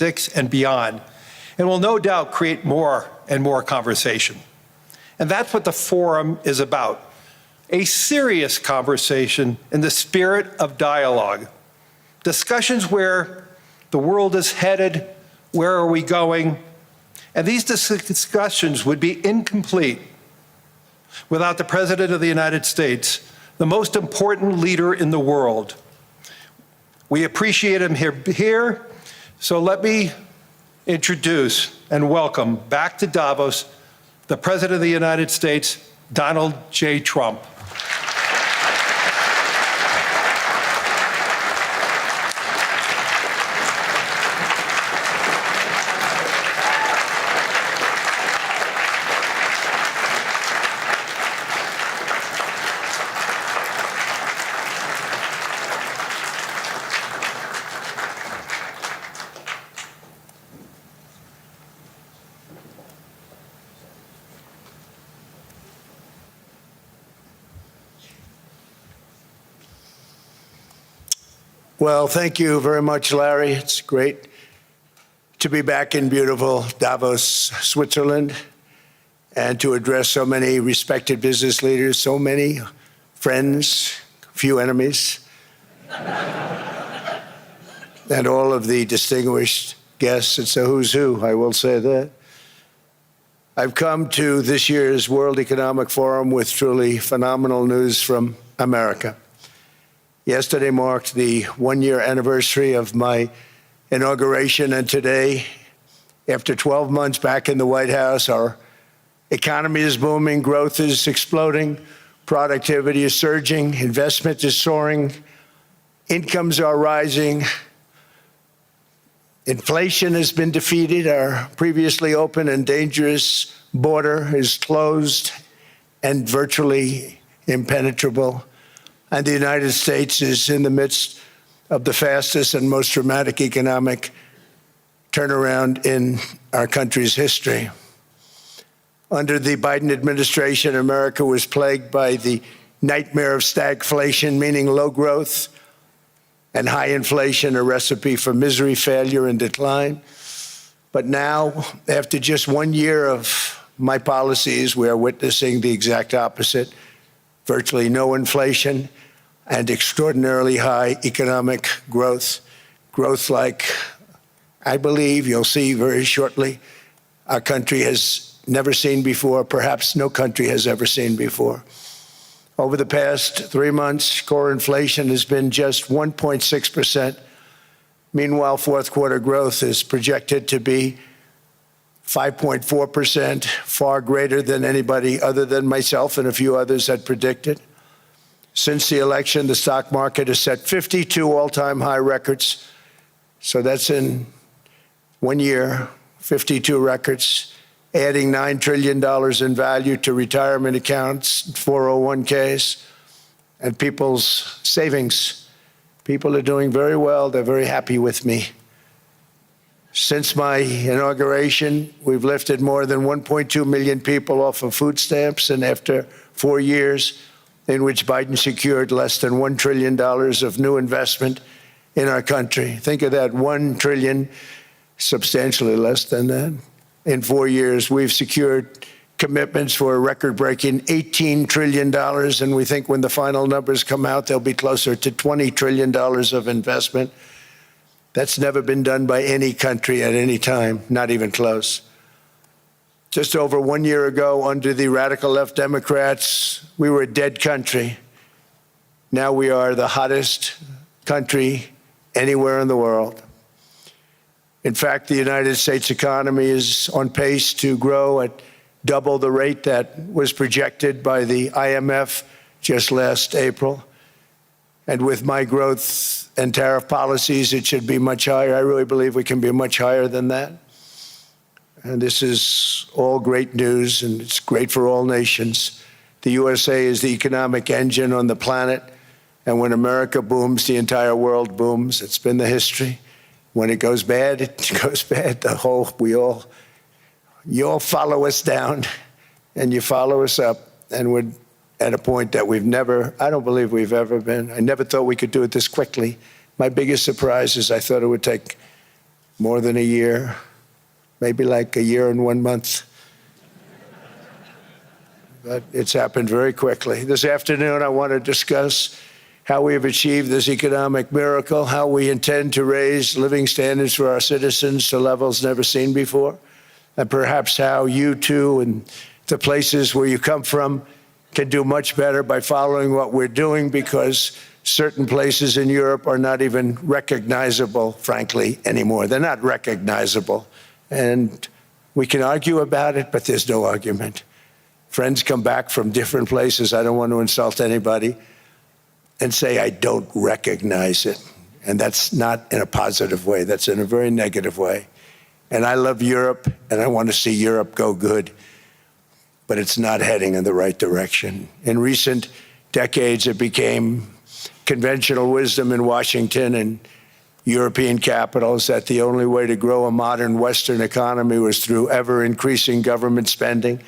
and beyond, and will no doubt create more and more conversation. And that's what the forum is about, a serious conversation in the spirit of dialogue. Discussions where the world is headed, where are we going, and these discussions would be incomplete without the President of the United States, the most important leader in the world. We appreciate him here, so let me introduce and welcome back to Davos the President of the United States, Donald J. Trump. Well, thank you very much, Larry. It's great to be back in beautiful Davos, Switzerland, and to address so many respected business leaders, so many friends, few enemies, and all of the distinguished guests. It's a who's who, I will say that. I've come to this year's World Economic Forum with truly phenomenal news from America. Yesterday marked the one-year anniversary of my inauguration, and today, after 12 months back in the White House, our economy is booming, growth is exploding, productivity is surging, investment is soaring, incomes are rising, inflation has been defeated, our previously open and dangerous border is closed and virtually impenetrable. And the United States is in the midst of the fastest and most dramatic economic turnaround in our country's history. Under the Biden administration, America was plagued by the nightmare of stagflation, meaning low growth, and high inflation, a recipe for misery, failure, and decline. But now, after just 1 year of my policies, we are witnessing the exact opposite. Virtually no inflation and extraordinarily high economic growth. Growth like I believe you'll see very shortly our country has never seen before, perhaps no country has ever seen before. Over the past 3 months, core inflation has been just 1.6%. Meanwhile, fourth quarter growth is projected to be 5.4%, far greater than anybody other than myself and a few others had predicted. Since the election, the stock market has set 52 all-time high records. So that's in 1 year, 52 records, adding $9 trillion in value to retirement accounts, 401ks, and people's savings. People are doing very well. They're very happy with me. Since my inauguration, we've lifted more than 1.2 million people off of food stamps, and after 4 years in which Biden secured less than $1 trillion of new investment in our country. Think of that, 1 trillion, substantially less than that. In 4 years, we've secured commitments for a record-breaking $18 trillion, and we think when the final numbers come out, they'll be closer to $20 trillion of investment. That's never been done by any country at any time, not even close. Just over 1 year ago, under the radical left Democrats, we were a dead country. Now we are the hottest country anywhere in the world. In fact, the United States economy is on pace to grow at double the rate that was projected by the IMF just last April. And with my growth and tariff policies, it should be much higher. I really believe we can be much higher than that. And this is all great news, and it's great for all nations. The USA is the economic engine on the planet, and when America booms, the entire world booms. It's been the history. When it goes bad, it goes bad. You all follow us down, and you follow us up, and we're at a point that I don't believe we've ever been. I never thought we could do it this quickly. My biggest surprise is I thought it would take more than a year, maybe like a year and 1 month. But it's happened very quickly. This afternoon, I want to discuss how we have achieved this economic miracle, how we intend to raise living standards for our citizens to levels never seen before, and perhaps how you too and the places where you come from can do much better by following what we're doing, because certain places in Europe are not even recognizable, frankly, anymore. They're not recognizable. And we can argue about it, but there's no argument. Friends come back from different places. I don't want to insult anybody and say, I don't recognize it. And that's not in a positive way. That's in a very negative way. And I love Europe, and I want to see Europe go good, but it's not heading in the right direction. In recent decades, it became conventional wisdom in Washington and European capitals that the only way to grow a modern Western economy was through ever-increasing government spending,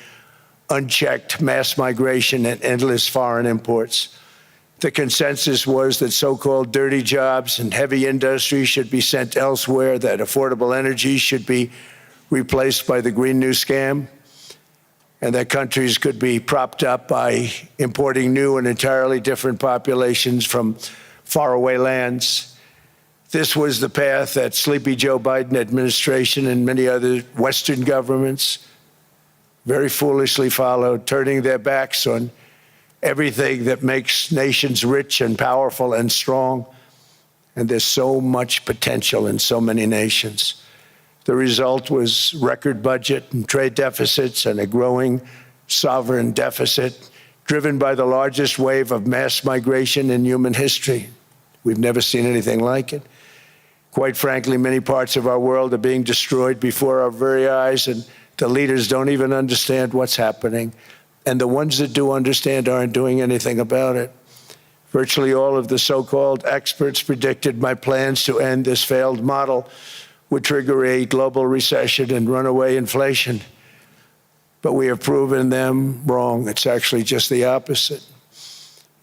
unchecked mass migration, and endless foreign imports. The consensus was that so-called dirty jobs and heavy industry should be sent elsewhere, that affordable energy should be replaced by the Green New Scam, and that countries could be propped up by importing new and entirely different populations from faraway lands. This was the path that sleepy Joe Biden administration and many other Western governments very foolishly followed, turning their backs on everything that makes nations rich and powerful and strong. And there's so much potential in so many nations. The result was record budget and trade deficits and a growing sovereign deficit driven by the largest wave of mass migration in human history. We've never seen anything like it. Quite frankly, many parts of our world are being destroyed before our very eyes, and the leaders don't even understand what's happening. And the ones that do understand aren't doing anything about it. Virtually all of the so-called experts predicted my plans to end this failed model would trigger a global recession and runaway inflation. But we have proven them wrong. It's actually just the opposite.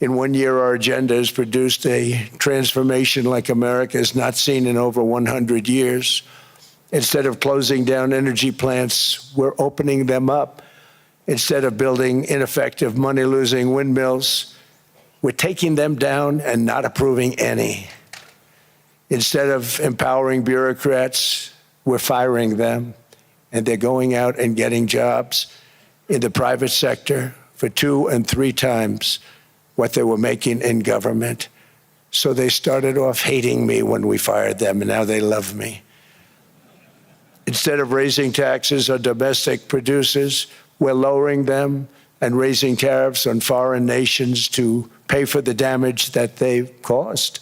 In 1 year, our agenda has produced a transformation like America has not seen in over 100 years. Instead of closing down energy plants, we're opening them up. Instead of building ineffective, money-losing windmills, we're taking them down and not approving any. Instead of empowering bureaucrats, we're firing them, and they're going out and getting jobs in the private sector for 2 and 3 times what they were making in government. So they started off hating me when we fired them, and now they love me. Instead of raising taxes on domestic producers, we're lowering them and raising tariffs on foreign nations to pay for the damage that they've caused.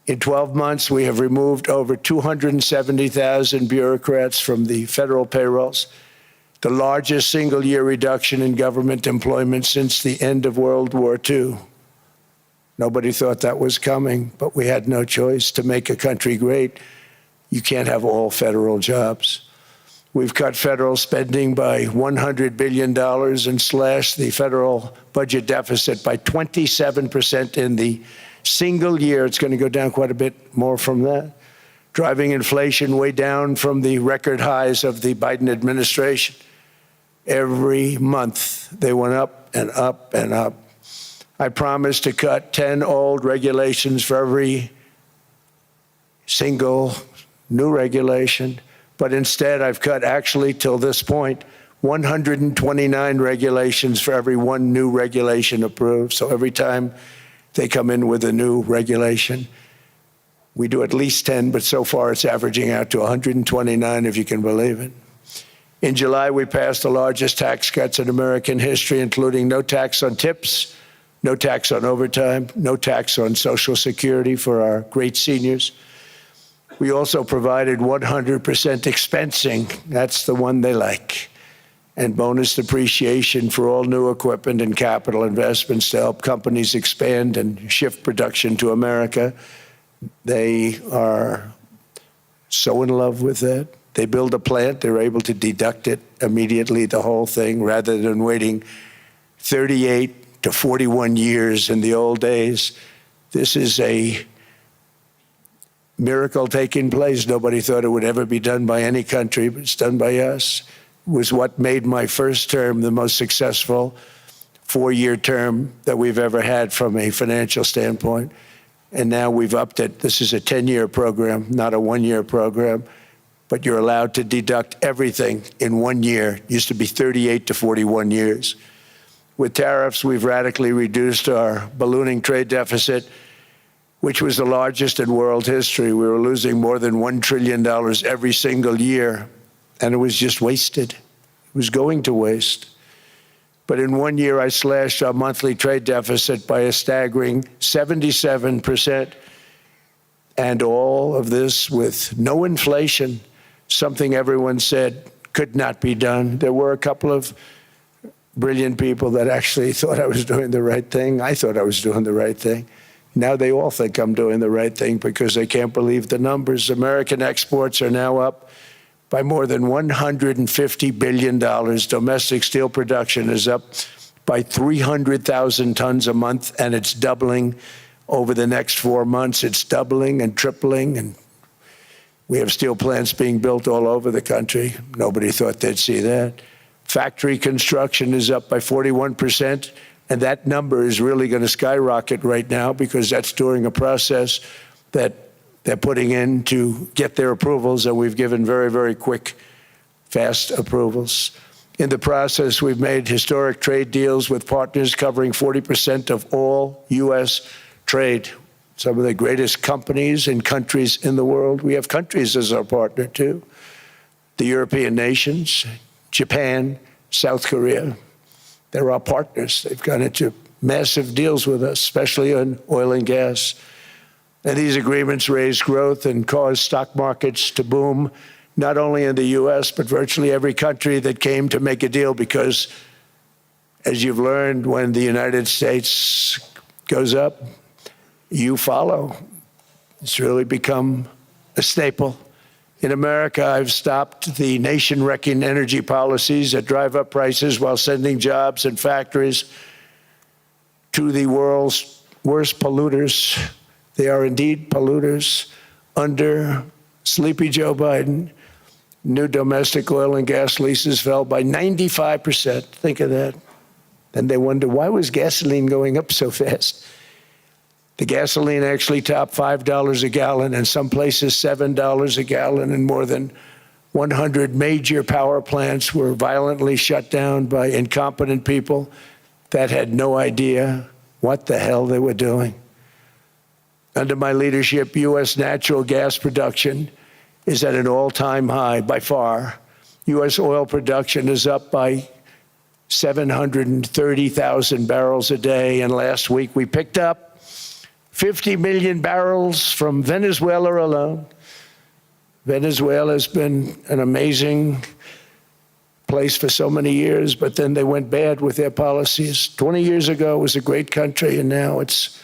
In 12 months, we have removed over 270,000 bureaucrats from the federal payrolls, the largest single-year reduction in government employment since the end of World War II. Nobody thought that was coming, but we had no choice. To make a country great, you can't have all federal jobs. We've cut federal spending by $100 billion and slashed the federal budget deficit by 27% in the single year. It's going to go down quite a bit more from that, driving inflation way down from the record highs of the Biden administration. Every month, they went up and up and up. I promised to cut 10 old regulations for every single new regulation. But instead, I've cut, actually, till this point, 129 regulations for every 1 new regulation approved. So every time they come in with a new regulation, we do at least 10, but so far it's averaging out to 129, if you can believe it. In July, we passed the largest tax cuts in American history, including no tax on tips, no tax on overtime, no tax on Social Security for our great seniors. We also provided 100% expensing, that's the one they like, and bonus depreciation for all new equipment and capital investments to help companies expand and shift production to America. They are so in love with that. They build a plant, they're able to deduct it immediately, the whole thing, rather than waiting 38 to 41 years in the old days. This is a miracle taking place. Nobody thought it would ever be done by any country, but it's done by us. It was what made my first term the most successful 4-year term that we've ever had from a financial standpoint. And now we've upped it. This is a 10-year program, not a 1-year program, but you're allowed to deduct everything in 1 year. It used to be 38 to 41 years. With tariffs, we've radically reduced our ballooning trade deficit, which was the largest in world history. We were losing more than $1 trillion every single year, and it was just wasted. It was going to waste. But in 1 year, I slashed our monthly trade deficit by a staggering 77%, and all of this with no inflation, something everyone said could not be done. There were a couple of brilliant people that actually thought I was doing the right thing. I thought I was doing the right thing. Now they all think I'm doing the right thing because they can't believe the numbers. American exports are now up by more than $150 billion. Domestic steel production is up by 300,000 tons a month, and it's doubling over the next 4 months. It's doubling and tripling, and we have steel plants being built all over the country. Nobody thought they'd see that. Factory construction is up by 41%, and that number is really going to skyrocket right now because that's during a process that they're putting in to get their approvals, and we've given very, very quick, fast approvals. In the process, we've made historic trade deals with partners covering 40% of all U.S. trade. Some of the greatest companies and countries in the world. We have countries as our partner, too. The European nations, Japan, South Korea. They're our partners. They've gone into massive deals with us, especially on oil and gas. And these agreements raise growth and cause stock markets to boom, not only in the U.S., but virtually every country that came to make a deal, because, as you've learned, when the United States goes up, you follow. It's really become a staple. In America, I've stopped the nation-wrecking energy policies that drive up prices while sending jobs and factories to the world's worst polluters. They are indeed polluters. Under sleepy Joe Biden, new domestic oil and gas leases fell by 95%. Think of that. Then they wonder, why was gasoline going up so fast? The gasoline actually topped $5 a gallon, and some places $7 a gallon, and more than 100 major power plants were violently shut down by incompetent people that had no idea what the hell they were doing. Under my leadership, U.S. natural gas production is at an all-time high by far. U.S. oil production is up by 730,000 barrels a day, and last week we picked up 50 million barrels from Venezuela alone. Venezuela has been an amazing place for so many years, but then they went bad with their policies. 20 years ago, it was a great country, and now it's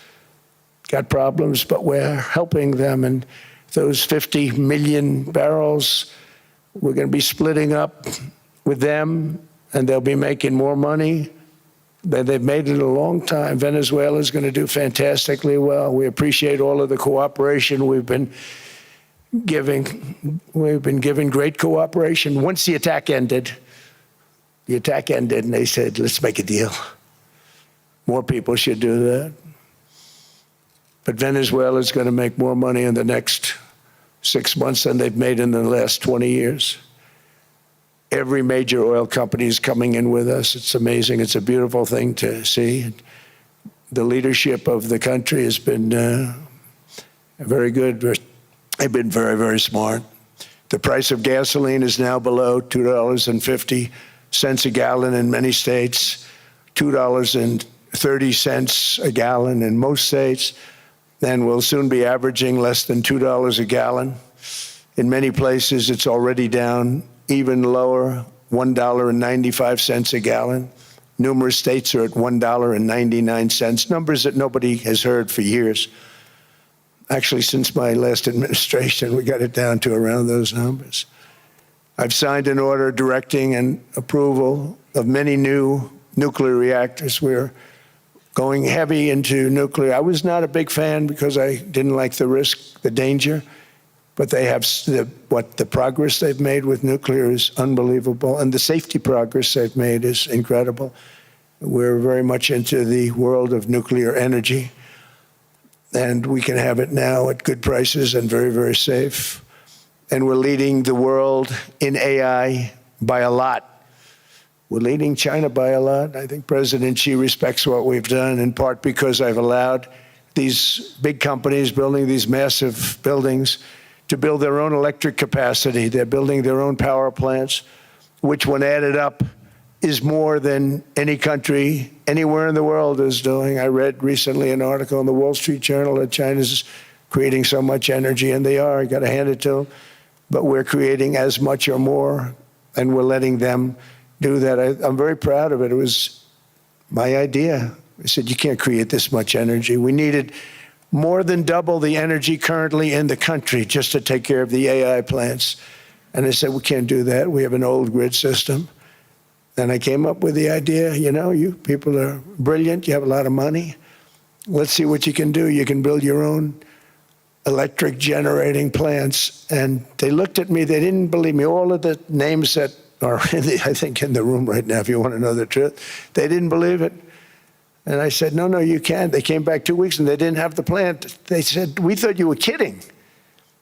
got problems, but we're helping them. And those 50 million barrels, we're going to be splitting up with them, and they'll be making more money than they've made in a long time. Venezuela is going to do fantastically well. We appreciate all of the cooperation we've been giving. We've been giving great cooperation. Once the attack ended, and they said, let's make a deal. More people should do that. But Venezuela is going to make more money in the next 6 months than they've made in the last 20 years. Every major oil company is coming in with us. It's amazing. It's a beautiful thing to see. The leadership of the country has been very good. They've been very, very smart. The price of gasoline is now below $2.50 a gallon in many states, $2.30 a gallon in most states. Then we'll soon be averaging less than $2 a gallon. In many places, it's already down even lower, $1.95 a gallon. Numerous states are at $1.99, numbers that nobody has heard for years. Actually, since my last administration, we got it down to around those numbers. I've signed an order directing and approval of many new nuclear reactors. We're going heavy into nuclear. I was not a big fan because I didn't like the risk, the danger. But they have the progress they've made with nuclear is unbelievable, and the safety progress they've made is incredible. We're very much into the world of nuclear energy, and we can have it now at good prices and very, very safe. And we're leading the world in AI by a lot. We're leading China by a lot. I think President Xi respects what we've done, in part because I've allowed these big companies building these massive buildings to build their own electric capacity. They're building their own power plants, which when added up is more than any country anywhere in the world is doing. I read recently an article in the Wall Street Journal that China's creating so much energy, and they are, I got to hand it to them, but we're creating as much or more, and we're letting them do that. I'm very proud of it. It was my idea. I said, you can't create this much energy. We needed more than double the energy currently in the country just to take care of the AI plants. And I said, we can't do that. We have an old grid system. And I came up with the idea, you know, you people are brilliant. You have a lot of money. Let's see what you can do. You can build your own electric generating plants. And they looked at me. They didn't believe me. All of the names that are, I think, in the room right now, if you want to know the truth, they didn't believe it. And I said, no, you can't. They came back 2 weeks and they didn't have the plant. They said, we thought you were kidding.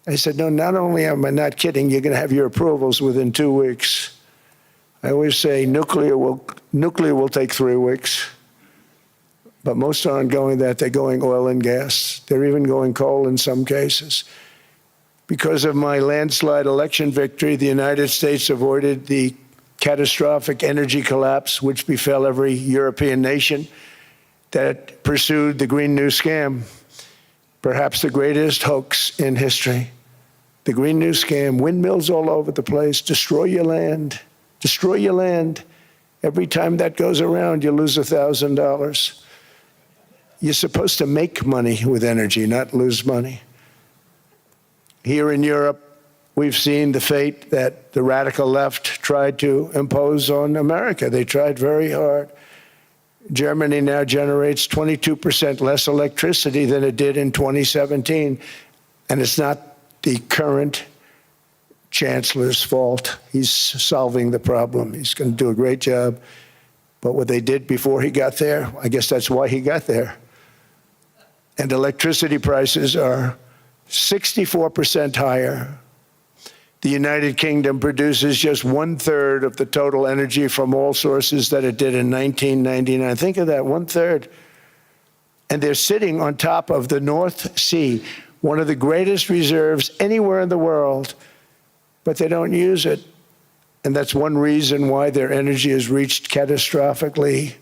I said, no, not only am I not kidding, you're going to have your approvals within 2 weeks. I always say nuclear will take 3 weeks, but most aren't going that. They're going oil and gas. They're even going coal in some cases. Because of my landslide election victory, the United States avoided the catastrophic energy collapse which befell every European nation that pursued the Green New Scam, perhaps the greatest hoax in history. The Green New Scam, windmills all over the place, destroy your land. Destroy your land. Every time that goes around, you lose $1,000. You're supposed to make money with energy, not lose money. Here in Europe, we've seen the fate that the radical left tried to impose on America. They tried very hard. Germany now generates 22% less electricity than it did in 2017. And it's not the current chancellor's fault. He's solving the problem. He's going to do a great job. But what they did before he got there, I guess that's why he got there. And electricity prices are 64% higher. The United Kingdom produces just 1/3 of the total energy from all sources that it did in 1999. Think of that, 1/3. And they're sitting on top of the North Sea, one of the greatest reserves anywhere in the world, but they don't use it. And that's one reason why their energy has reached catastrophically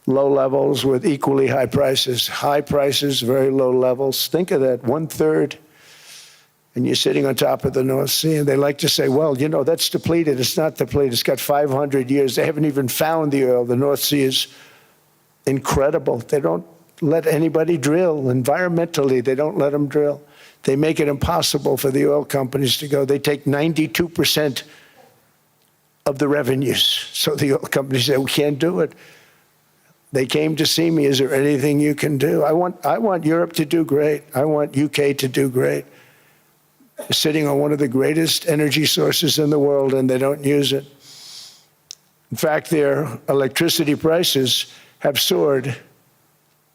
low levels with equally high prices. High prices, very low levels. Think of that, 1/3. And you're sitting on top of the North Sea. And they like to say, well, you know, that's depleted. It's not depleted. It's got 500 years. They haven't even found the oil. The North Sea is incredible. They don't let anybody drill. Environmentally, they don't let them drill. They make it impossible for the oil companies to go. They take 92% of the revenues. So the oil companies say, we can't do it. They came to see me. Is there anything you can do? I want Europe to do great. I want UK to do great. They're sitting on one of the greatest energy sources in the world, and they don't use it. In fact, their electricity prices have soared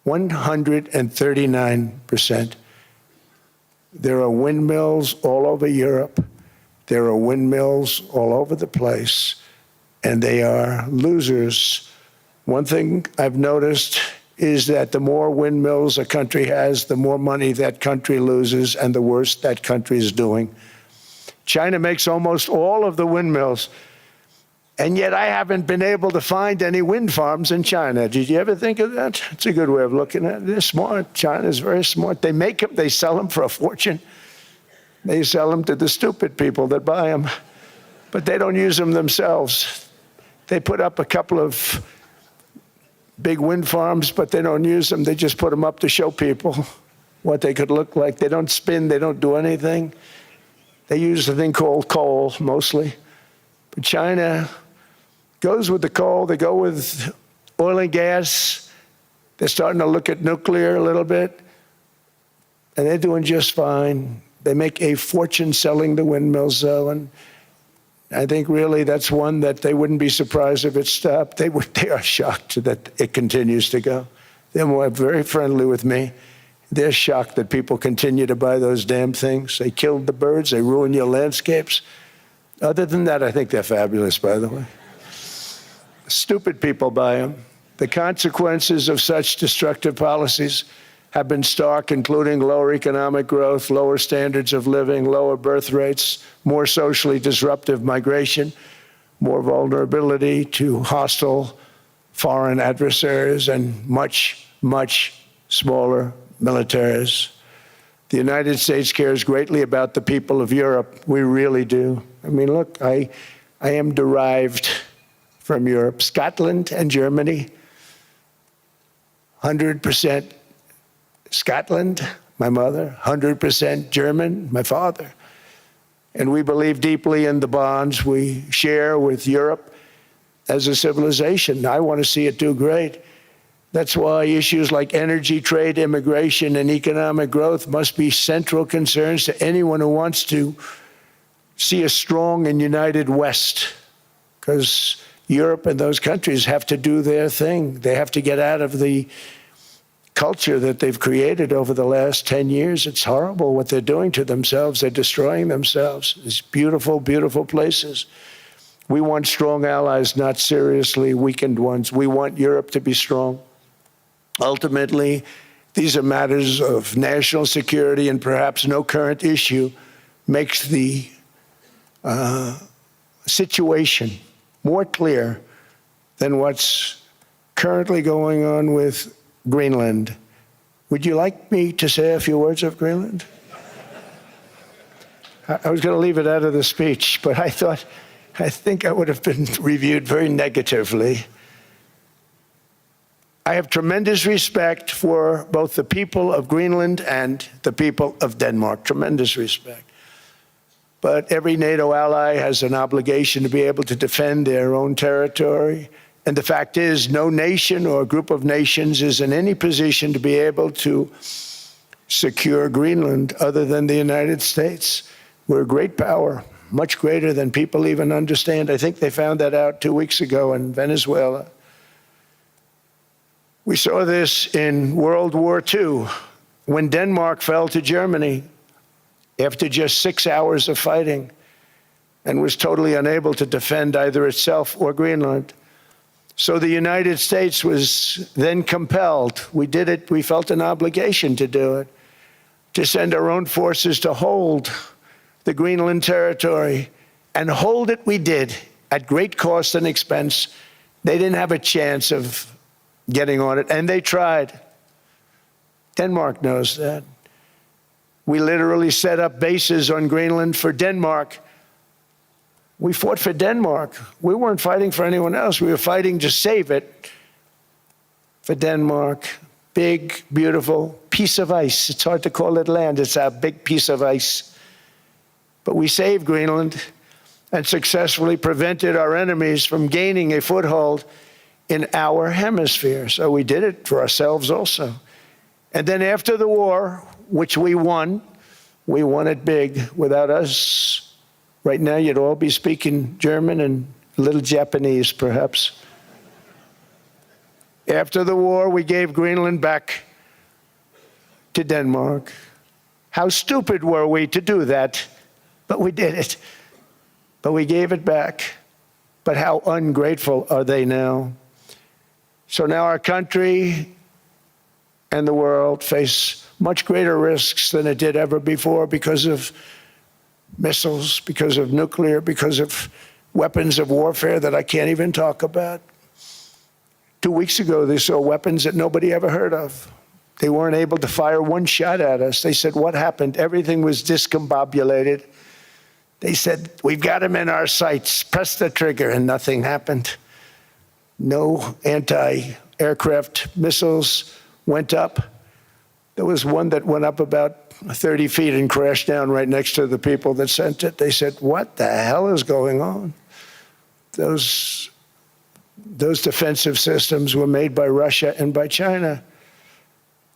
139%. There are windmills all over Europe. There are windmills all over the place, and they are losers. One thing I've noticed is that the more windmills a country has, the more money that country loses and the worse that country is doing. China makes almost all of the windmills, and yet I haven't been able to find any wind farms in China. Did you ever think of that? It's a good way of looking at it. They're smart. China's very smart. They make them, they sell them for a fortune. They sell them to the stupid people that buy them, but they don't use them themselves. They put up a couple of big wind farms, but they don't use them. They just put them up to show people what they could look like. They don't spin. They don't do anything. They use a thing called coal, mostly. But China goes with the coal. They go with oil and gas. They're starting to look at nuclear a little bit. And they're doing just fine. They make a fortune selling the windmills, though, and I think really that's one that they wouldn't be surprised if it stopped. They are shocked that it continues to go. They're very friendly with me. They're shocked that people continue to buy those damn things. They killed the birds. They ruin your landscapes. Other than that, I think they're fabulous, by the way. Stupid people buy them. The consequences of such destructive policies have been stark, including lower economic growth, lower standards of living, lower birth rates, more socially disruptive migration, more vulnerability to hostile foreign adversaries, and much, much smaller militaries. The United States cares greatly about the people of Europe. We really do. I mean, look, I am derived from Europe. Scotland and Germany, 100% Scotland, my mother, 100% German, my father. And we believe deeply in the bonds we share with Europe as a civilization. I want to see it do great. That's why issues like energy, trade, immigration, and economic growth must be central concerns to anyone who wants to see a strong and united West, because Europe and those countries have to do their thing. They have to get out of the culture that they've created over the last 10 years. It's horrible what they're doing to themselves. They're destroying themselves. It's beautiful, beautiful places. We want strong allies, not seriously weakened ones. We want Europe to be strong. Ultimately, these are matters of national security, and perhaps no current issue makes the situation more clear than what's currently going on with Greenland. Would you like me to say a few words of Greenland? I was going to leave it out of the speech, but I think I would have been reviewed very negatively. I have tremendous respect for both the people of Greenland and the people of Denmark, tremendous respect. But every NATO ally has an obligation to be able to defend their own territory. And the fact is, no nation or group of nations is in any position to be able to secure Greenland other than the United States. We're a great power, much greater than people even understand. I think they found that out 2 weeks ago in Venezuela. We saw this in World War II, when Denmark fell to Germany after just 6 hours of fighting and was totally unable to defend either itself or Greenland. So the United States was then compelled, we did it, we felt an obligation to do it, to send our own forces to hold the Greenland territory, and hold it we did at great cost and expense. They didn't have a chance of getting on it, and they tried. Denmark knows that. We literally set up bases on Greenland for Denmark. We fought for Denmark. We weren't fighting for anyone else. We were fighting to save it for Denmark. Big, beautiful piece of ice. It's hard to call it land. It's a big piece of ice. But we saved Greenland and successfully prevented our enemies from gaining a foothold in our hemisphere. So we did it for ourselves also. And then after the war, which we won it big. Without us, right now you'd all be speaking German and a little Japanese, perhaps. After the war, we gave Greenland back to Denmark. How stupid were we to do that? But we did it. But we gave it back. But how ungrateful are they now? So now our country and the world face much greater risks than it did ever before because of missiles, because of nuclear, because of weapons of warfare that I can't even talk about. 2 weeks ago, they saw weapons that nobody ever heard of. They weren't able to fire one shot at us. They said, what happened? Everything was discombobulated. They said, we've got them in our sights. Press the trigger, and nothing happened. No anti-aircraft missiles went up. There was one that went up about 30 feet and crashed down right next to the people that sent it. They said, what the hell is going on? Those defensive systems were made by Russia and by China.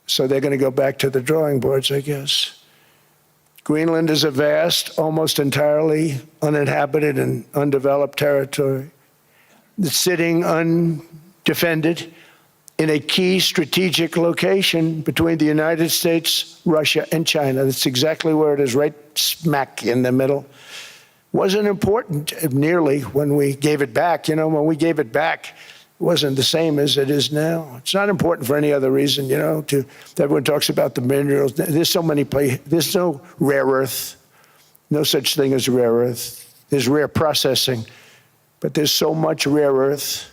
So they're going to go back to the drawing boards, I guess. Greenland is a vast, almost entirely uninhabited and undeveloped territory that's sitting undefended in a key strategic location between the United States, Russia, and China. That's exactly where it is, right smack in the middle. Wasn't important nearly when we gave it back. You know, when we gave it back, it wasn't the same as it is now. It's not important for any other reason, you know, everyone talks about the minerals. There's so many places. There's no rare earth, no such thing as rare earth. There's rare processing, but there's so much rare earth.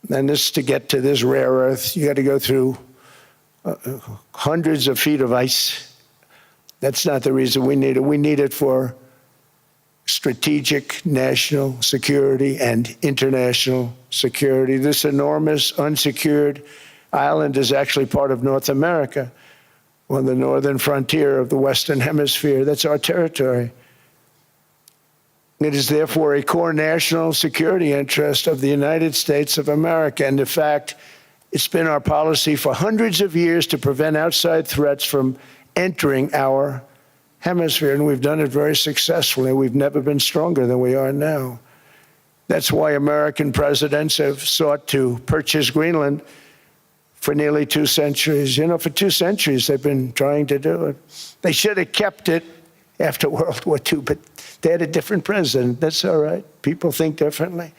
And this, to get to this rare earth, you got to go through hundreds of feet of ice. That's not the reason we need it. We need it for strategic national security and international security. This enormous unsecured island is actually part of North America, on the northern frontier of the Western Hemisphere. That's our territory. It is therefore a core national security interest of the United States of America. And in fact, it's been our policy for hundreds of years to prevent outside threats from entering our hemisphere, and we've done it very successfully. We've never been stronger than we are now. That's why American presidents have sought to purchase Greenland for nearly 2 centuries. You know, for 2 centuries they've been trying to do it. They should have kept it after World War II, but they had a different president. That's all right. People think differently.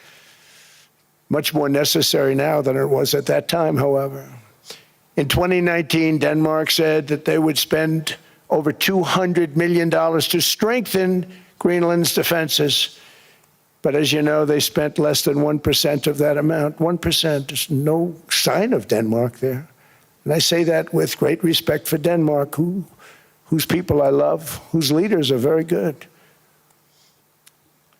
Much more necessary now than it was at that time, however. In 2019, Denmark said that they would spend over $200 million to strengthen Greenland's defenses. But as you know, they spent less than 1% of that amount. 1%. There's no sign of Denmark there. And I say that with great respect for Denmark, whose people I love, whose leaders are very good.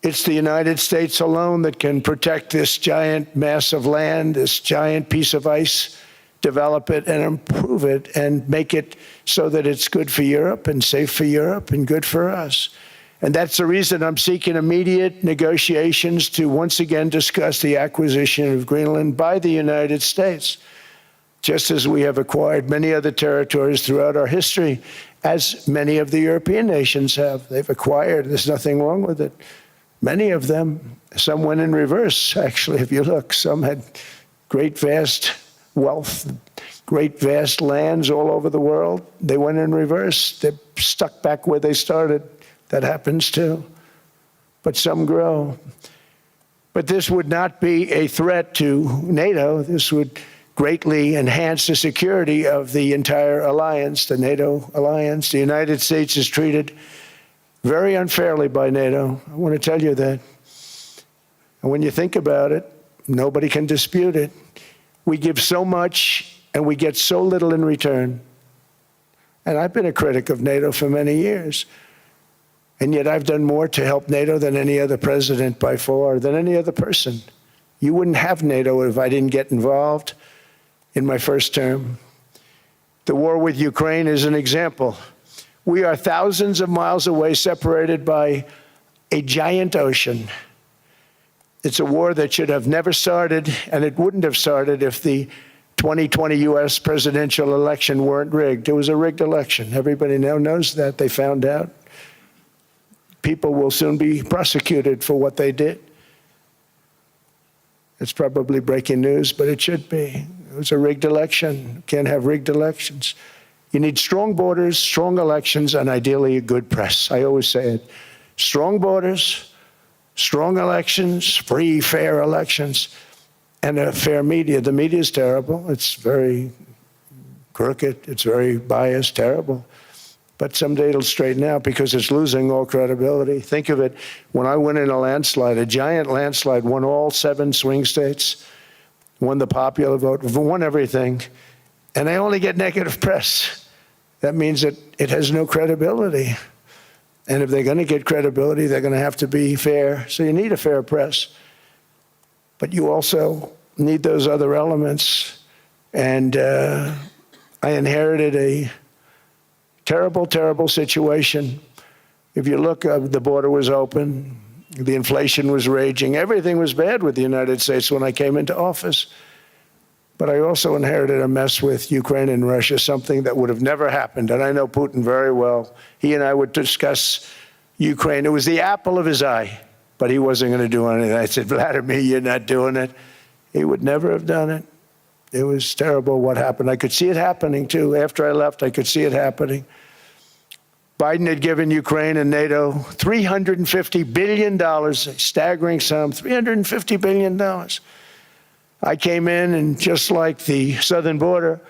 It's the United States alone that can protect this giant mass of land, this giant piece of ice, develop it and improve it and make it so that it's good for Europe and safe for Europe and good for us. And that's the reason I'm seeking immediate negotiations to once again discuss the acquisition of Greenland by the United States, just as we have acquired many other territories throughout our history, as many of the European nations have. They've acquired, there's nothing wrong with it. Many of them, some went in reverse, actually, if you look. Some had great, vast wealth, great, vast lands all over the world. They went in reverse. They're stuck back where they started. That happens too. But some grow. But this would not be a threat to NATO. This would greatly enhance the security of the entire alliance, the NATO alliance. The United States is treated very unfairly by NATO. I want to tell you that. And when you think about it, nobody can dispute it. We give so much and we get so little in return. And I've been a critic of NATO for many years. And yet I've done more to help NATO than any other president by far, than any other person. You wouldn't have NATO if I didn't get involved in my first term. The war with Ukraine is an example. We are thousands of miles away, separated by a giant ocean. It's a war that should have never started, and it wouldn't have started if the 2020 U.S. presidential election weren't rigged. It was a rigged election. Everybody now knows that. They found out. People will soon be prosecuted for what they did. It's probably breaking news, but it should be. It was a rigged election. You can't have rigged elections. You need strong borders, strong elections, and ideally a good press. I always say it. Strong borders, strong elections, free, fair elections, and a fair media. The media is terrible. It's very crooked. It's very biased, terrible. But someday it'll straighten out because it's losing all credibility. Think of it, when I went in a landslide, a giant landslide, won all 7 swing states, won the popular vote, won everything, and I only get negative press. That means that it has no credibility. And if they're going to get credibility, they're going to have to be fair. So you need a fair press. But you also need those other elements. And I inherited a terrible, terrible situation. If you look, the border was open, the inflation was raging, everything was bad with the United States when I came into office. But I also inherited a mess with Ukraine and Russia, something that would have never happened. And I know Putin very well. He and I would discuss Ukraine. It was the apple of his eye, but he wasn't going to do anything. I said, Vladimir, you're not doing it. He would never have done it. It was terrible what happened. I could see it happening, too. After I left, I could see it happening. Biden had given Ukraine and NATO $350 billion, a staggering sum, $350 billion. I came in, and just like the southern border,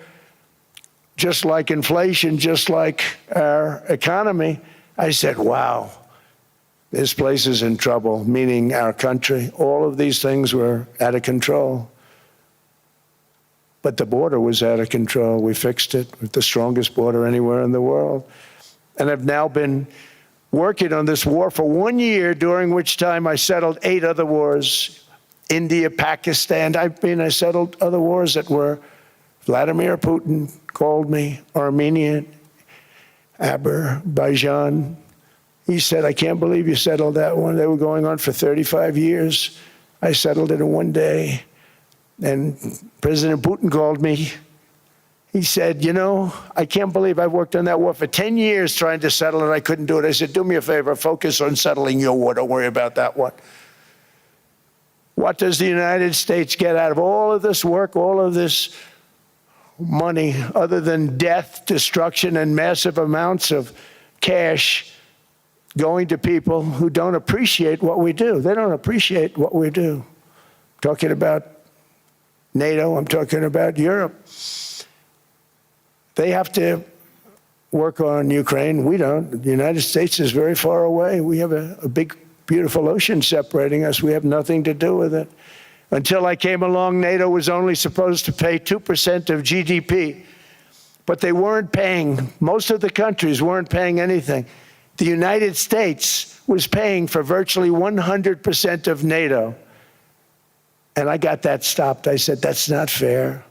just like inflation, just like our economy, I said, wow, this place is in trouble, meaning our country. All of these things were out of control. But the border was out of control. We fixed it with the strongest border anywhere in the world. And I've now been working on this war for 1 year, during which time I settled 8 other wars. India, Pakistan. I settled other wars that were Vladimir Putin called me, Armenia, Azerbaijan. He said, I can't believe you settled that one. They were going on for 35 years. I settled it in 1 day. And President Putin called me. He said, you know, I can't believe I've worked on that war for 10 years trying to settle it. I couldn't do it. I said, do me a favor, focus on settling your war. Don't worry about that one. What does the United States get out of all of this work, all of this money, other than death, destruction, and massive amounts of cash going to people who don't appreciate what we do? They don't appreciate what we do. I'm talking about NATO, I'm talking about Europe. They have to work on Ukraine. We don't. The United States is very far away. We have a big, beautiful ocean separating us. We have nothing to do with it. Until I came along, NATO was only supposed to pay 2% of GDP. But they weren't paying, most of the countries weren't paying anything. The United States was paying for virtually 100% of NATO. And I got that stopped. I said, that's not fair.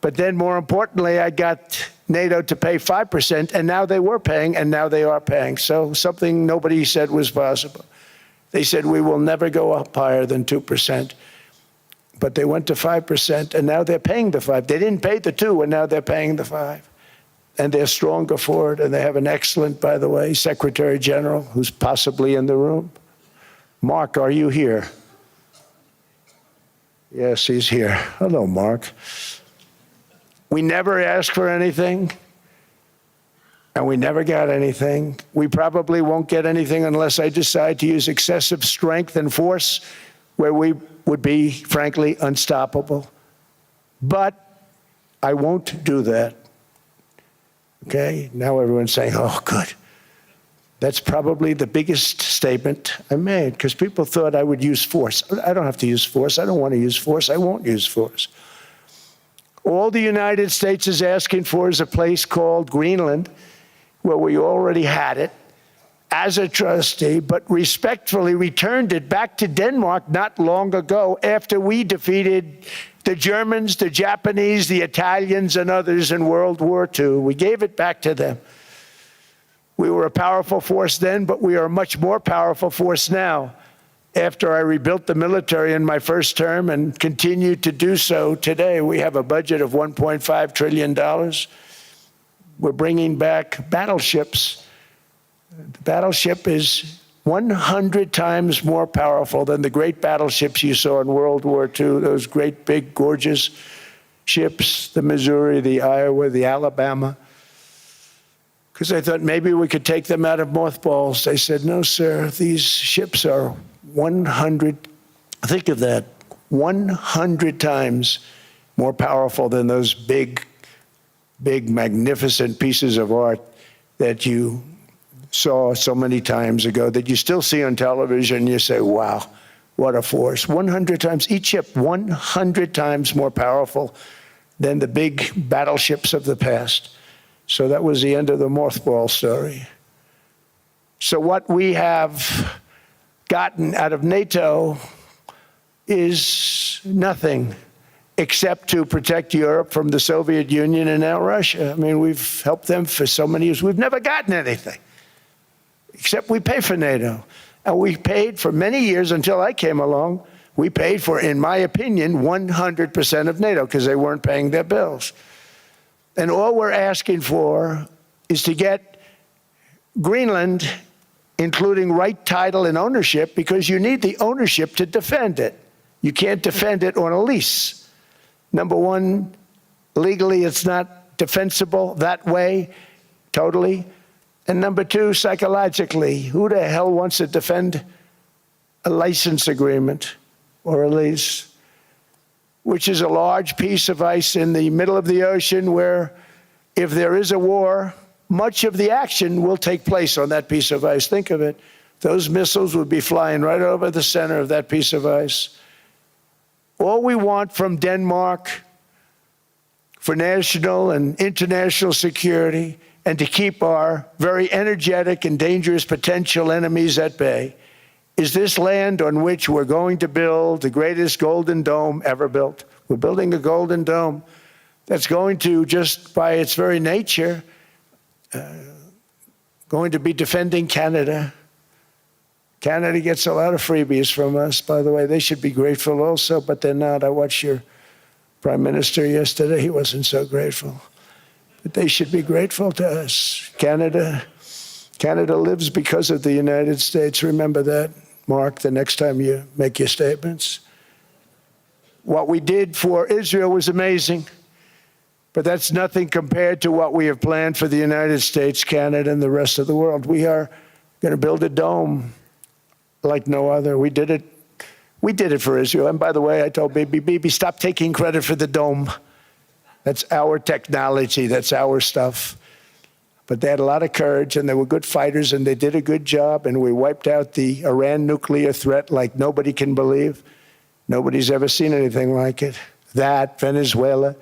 But then, more importantly, I got NATO to pay 5%, and now they were paying, and now they are paying. So something nobody said was possible. They said, we will never go up higher than 2%. But they went to 5%, and now they're paying the 5. They didn't pay the 2, and now they're paying the 5. And they're stronger for it, and they have an excellent, by the way, Secretary General, who's possibly in the room. Mark, are you here? Yes, he's here. Hello, Mark. We never asked for anything, and we never got anything. We probably won't get anything unless I decide to use excessive strength and force, where we would be, frankly, unstoppable. But I won't do that. Okay? Now everyone's saying, oh, good. That's probably the biggest statement I made, because people thought I would use force. I don't have to use force. I don't want to use force. I won't use force. All the United States is asking for is a place called Greenland, where we already had it as a trustee, but respectfully returned it back to Denmark not long ago, after we defeated the Germans, the Japanese, the Italians, and others in World War II. We gave it back to them. We were a powerful force then, but we are a much more powerful force now, after I rebuilt the military in my first term and continue to do so today. We have a budget of $1.5 trillion. We're bringing back battleships. The battleship is 100 times more powerful than the great battleships you saw in World War II, those great, big, gorgeous ships, the Missouri, the Iowa, the Alabama. Because I thought maybe we could take them out of mothballs. They said, no, sir, these ships are 100, think of that, 100 times more powerful than those big, magnificent pieces of art that you saw so many times ago, that you still see on television. You say, wow, what a force. 100 times, each ship 100 times more powerful than the big battleships of the past. So that was the end of the mothball story. So what we have gotten out of NATO is nothing, except to protect Europe from the Soviet Union and now Russia. I mean, we've helped them for so many years. We've never gotten anything, except we pay for NATO. And we paid for many years, until I came along, We paid for, in my opinion, 100% of NATO because they weren't paying their bills. And all we're asking for is to get Greenland, including right title and ownership, because you need the ownership to defend it. You can't defend it on a lease. Number one, legally it's not defensible that way, totally. And number two, psychologically, who the hell wants to defend a license agreement or a lease, which is a large piece of ice in the middle of the ocean where if there is a war, much of the action will take place on that piece of ice. Think of it. Those missiles would be flying right over the center of that piece of ice. All we want from Denmark for national and international security and to keep our very energetic and dangerous potential enemies at bay is this land on which we're going to build the greatest golden dome ever built. We're building a golden dome that's going to, just by its very nature, going to be defending Canada. Canada gets a lot of freebies from us, by the way. They should be grateful also, but they're not. I watched your prime minister yesterday. He wasn't so grateful. But they should be grateful to us. Canada lives because of the United States. Remember that, Mark, the next time you make your statements. What we did for Israel was amazing. But that's nothing compared to what we have planned for the United States, Canada, and the rest of the world. We are going to build a dome like no other. We did it for Israel. And by the way, I told Bibi, stop taking credit for the dome. That's our technology. That's our stuff. But they had a lot of courage, and they were good fighters, and they did a good job, and we wiped out the Iran nuclear threat like nobody can believe. Nobody's ever seen anything like it. That, Venezuela.